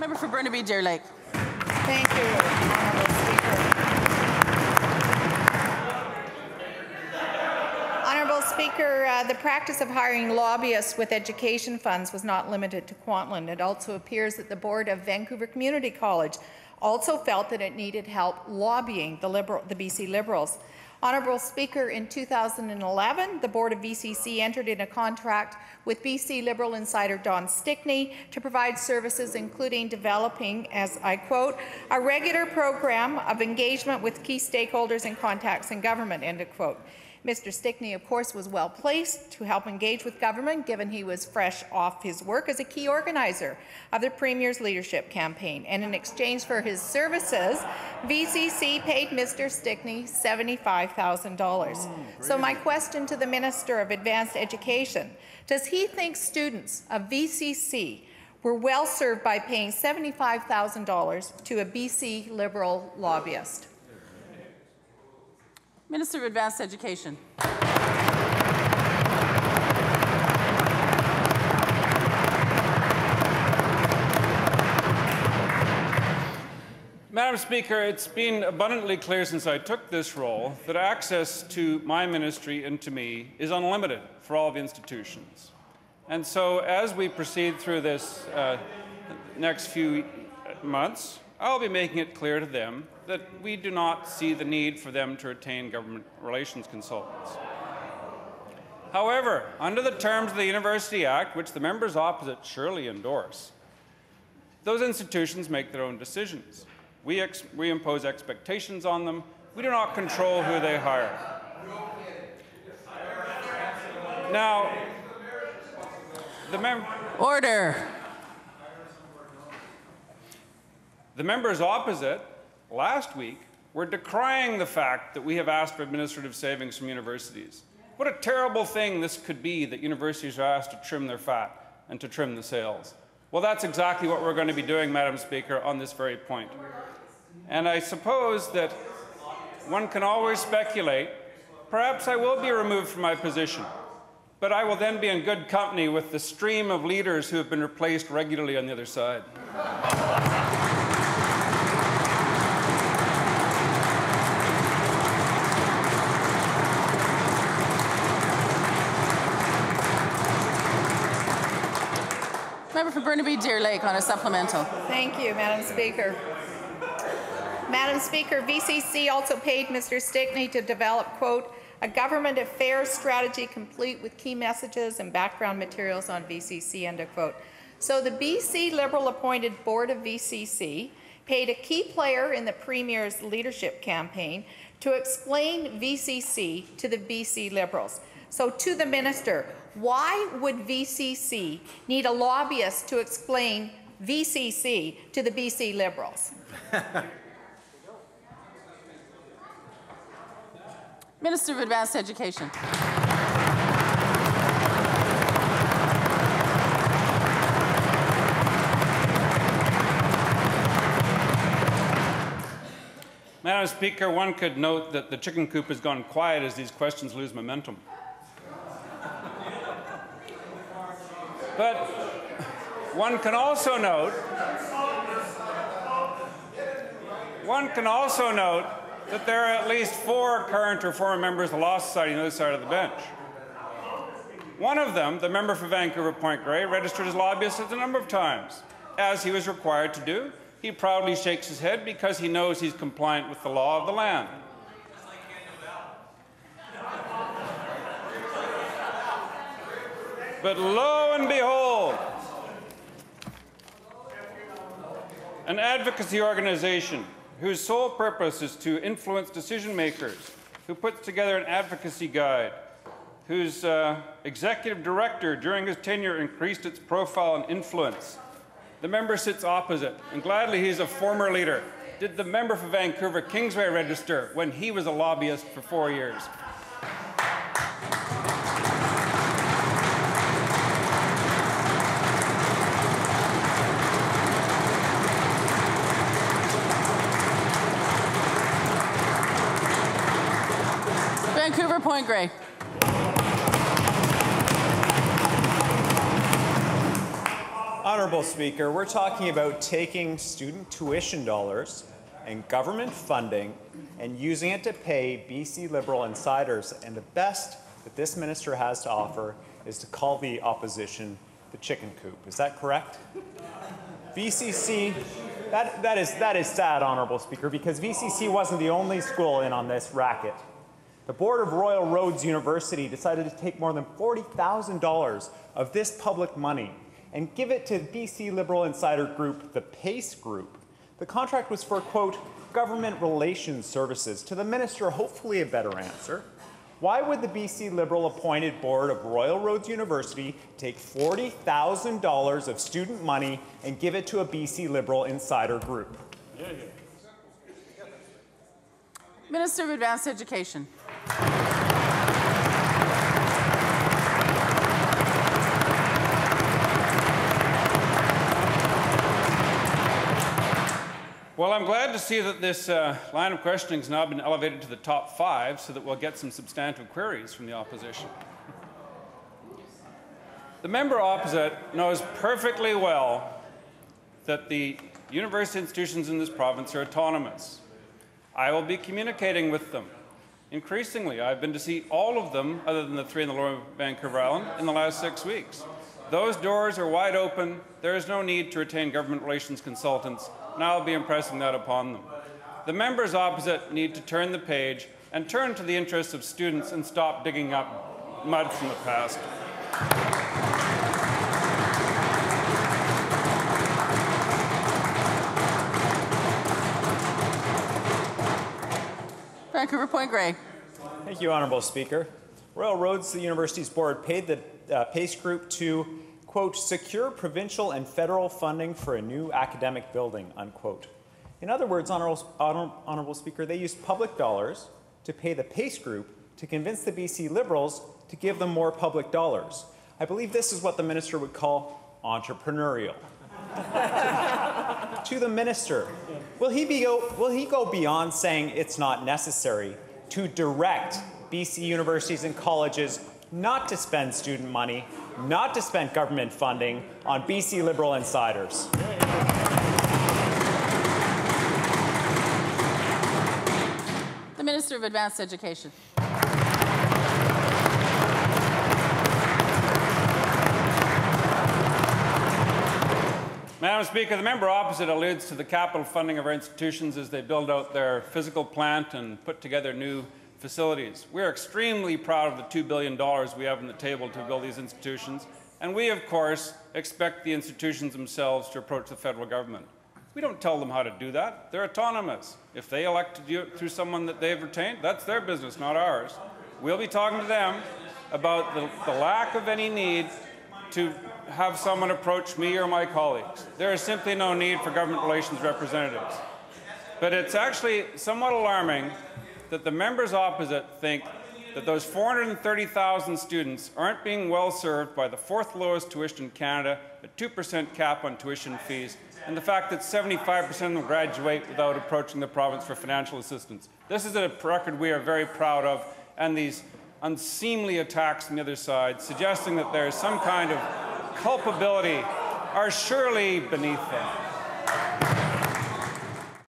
Member for Burnaby Deer Lake. Thank you, Honourable Speaker. Honourable Speaker, the practice of hiring lobbyists with education funds was not limited to Kwantlen. It also appears that the board of Vancouver Community College also felt that it needed help lobbying the BC Liberals. Honourable Speaker, in 2011, the Board of VCC entered in a contract with BC Liberal insider Don Stickney to provide services including developing, as I quote, a regular program of engagement with key stakeholders and contacts in government, end of quote. Mr. Stickney, of course, was well placed to help engage with government, given he was fresh off his work as a key organizer of the Premier's leadership campaign. And in exchange for his services, VCC paid Mr. Stickney $75,000. So my question to the Minister of Advanced Education, does he think students of VCC were well served by paying $75,000 to a BC Liberal lobbyist? Minister of Advanced Education. Madam Speaker, it's been abundantly clear since I took this role that access to my ministry and to me is unlimited for all the institutions. And so as we proceed through this next few months, I'll be making it clear to them that we do not see the need for them to retain government relations consultants. However, under the terms of the University Act, which the members opposite surely endorse, those institutions make their own decisions. We impose expectations on them. We do not control who they hire. Now, Order. The members opposite last week were decrying the fact that we have asked for administrative savings from universities. What a terrible thing this could be that universities are asked to trim their fat and to trim the sails. Well, that's exactly what we're going to be doing, Madam Speaker, on this very point. And I suppose that one can always speculate, perhaps I will be removed from my position, but I will then be in good company with the stream of leaders who have been replaced regularly on the other side. Member for Burnaby Deer Lake on a supplemental. Thank you, Madam Speaker. Madam Speaker, VCC also paid Mr. Stickney to develop, quote, a government affairs strategy complete with key messages and background materials on VCC, end of quote. So the BC Liberal-appointed Board of VCC paid a key player in the Premier's leadership campaign to explain VCC to the BC Liberals. So to the Minister, why would VCC need a lobbyist to explain VCC to the BC Liberals? Minister of Advanced Education. Madam Speaker, one could note that the chicken coop has gone quiet as these questions lose momentum. But one can also note that there are at least 4 current or former members of the Law Society on the other side of the bench. One of them, the member for Vancouver Point Grey, registered as lobbyist a number of times, as he was required to do. He proudly shakes his head because he knows he's compliant with the law of the land. But lo and behold, an advocacy organization whose sole purpose is to influence decision makers, who puts together an advocacy guide, whose executive director during his tenure increased its profile and influence. The member sits opposite, and gladly he's a former leader. Did the member for Vancouver Kingsway register when he was a lobbyist for 4 years? Vancouver Point Grey. Honourable Speaker, we're talking about taking student tuition dollars and government funding and using it to pay BC Liberal insiders, and the best that this minister has to offer is to call the opposition the chicken coop. Is that correct? VCC, that is sad, Honourable Speaker, because VCC wasn't the only school in on this racket. The board of Royal Roads University decided to take more than $40,000 of this public money and give it to BC Liberal insider group, the PACE Group. The contract was for, quote, government relations services. To the minister, hopefully a better answer. Why would the BC Liberal appointed board of Royal Roads University take $40,000 of student money and give it to a BC Liberal insider group? Minister of Advanced Education. Well, I'm glad to see that this line of questioning has now been elevated to the top 5 so that we'll get some substantive queries from the opposition. The member opposite knows perfectly well that the university institutions in this province are autonomous. I will be communicating with them. Increasingly, I've been to see all of them, other than the 3 in the Lower Vancouver Island, in the last 6 weeks. Those doors are wide open. There is no need to retain government relations consultants, and I'll be impressing that upon them. The members opposite need to turn the page and turn to the interests of students and stop digging up mud from the past. Vancouver Point Grey. Thank you, Honourable Speaker. Royal Roads, the university's board, paid the PACE Group to, quote, secure provincial and federal funding for a new academic building, unquote. In other words, Honourable Speaker, they used public dollars to pay the PACE Group to convince the BC Liberals to give them more public dollars. I believe this is what the minister would call entrepreneurial. To the minister, will he go beyond saying it's not necessary to direct BC universities and colleges not to spend student money, not to spend government funding on BC Liberal insiders? The Minister of Advanced Education. Madam Speaker, the member opposite alludes to the capital funding of our institutions as they build out their physical plant and put together new facilities. We are extremely proud of the $2 billion we have on the table to build these institutions, and we, of course, expect the institutions themselves to approach the federal government. We don't tell them how to do that. They're autonomous. If they elect to do it through someone that they've retained, that's their business, not ours. We'll be talking to them about the lack of any need to have someone approach me or my colleagues. There is simply no need for government relations representatives. But it's actually somewhat alarming that the members opposite think that those 430,000 students aren't being well served by the 4th lowest tuition in Canada, a 2% cap on tuition fees, and the fact that 75% of them graduate without approaching the province for financial assistance. This is a record we are very proud of, and these unseemly attacks on the other side, suggesting that there is some kind of culpability, are surely beneath them.